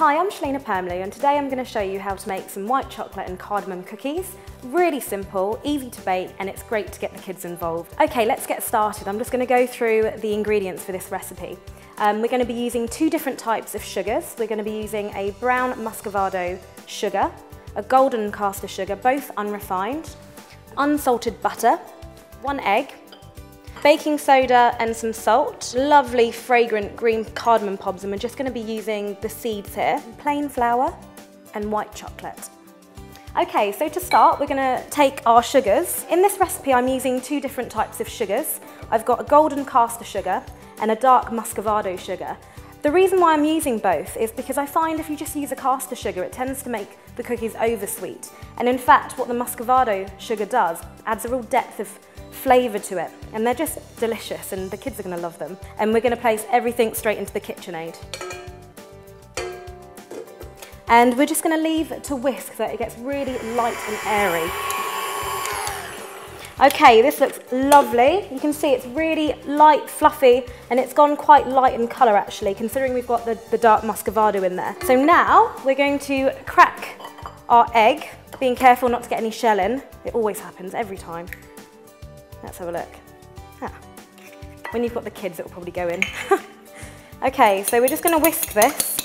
Hi, I'm Shalina Permloo and today I'm going to show you how to make some white chocolate and cardamom cookies. Really simple, easy to bake, and it's great to get the kids involved. Okay, let's get started. I'm just going to go through the ingredients for this recipe. We're going to be using two different types of sugars. We're going to be using a brown muscovado sugar, a golden caster sugar, both unrefined, unsalted butter, 1 egg, baking soda and some salt, lovely fragrant green cardamom pods, and we're just going to be using the seeds here, plain flour and white chocolate. Okay, so to start we're going to take our sugars. In this recipe I'm using two different types of sugars. I've got a golden caster sugar and a dark muscovado sugar. The reason why I'm using both is because I find if you just use a caster sugar it tends to make the cookies oversweet, and in fact what the muscovado sugar does adds a real depth of flavour to it, and they're just delicious and the kids are going to love them. And we're going to place everything straight into the KitchenAid. And we're just going to leave it to whisk so that it gets really light and airy. Okay, this looks lovely. You can see it's really light, fluffy, and it's gone quite light in colour actually, considering we've got the dark muscovado in there. So now we're going to crack our egg, being careful not to get any shell in. It always happens, every time. Let's have a look. When you've got the kids, it will probably go in. Okay, so we're just going to whisk this,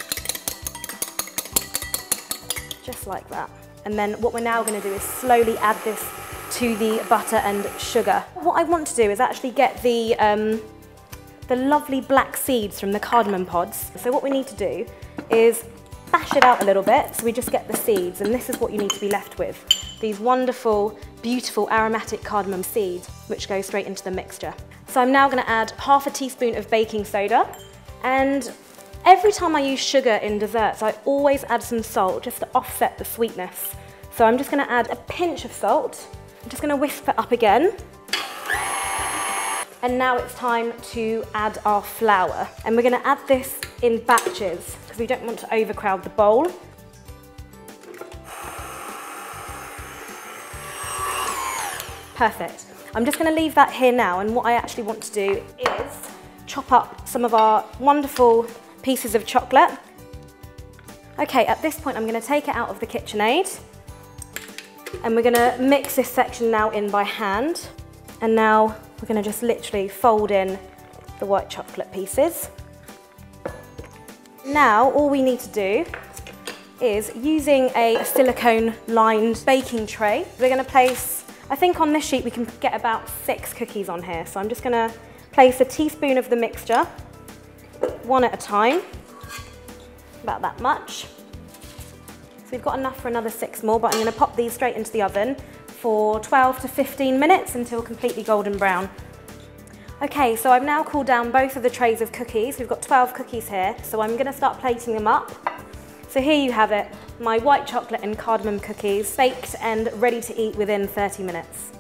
just like that. And then what we're now going to do is slowly add this to the butter and sugar. What I want to do is actually get the lovely black seeds from the cardamom pods. So what we need to do is bash it out a little bit so we just get the seeds, and this is what you need to be left with. These wonderful, beautiful aromatic cardamom seeds which go straight into the mixture. So I'm now going to add half a teaspoon of baking soda, and every time I use sugar in desserts I always add some salt just to offset the sweetness. So I'm just going to add a pinch of salt. I'm just going to whisk it up again. And now it's time to add our flour, and we're going to add this in batches because we don't want to overcrowd the bowl. Perfect. I'm just going to leave that here now, and what I actually want to do is chop up some of our wonderful pieces of chocolate. Okay, at this point I'm going to take it out of the KitchenAid, and we're going to mix this section now in by hand. And now we're going to just literally fold in the white chocolate pieces. Now all we need to do is, using a silicone lined baking tray, we're going to place, I think on this sheet we can get about 6 cookies on here. So I'm just going to place a teaspoon of the mixture, one at a time, about that much. So we've got enough for another 6 more, but I'm going to pop these straight into the oven for 12 to 15 minutes until completely golden brown. Okay, so I've now cooled down both of the trays of cookies. We've got 12 cookies here, so I'm going to start plating them up. So here you have it, my white chocolate and cardamom cookies, baked and ready to eat within 30 minutes.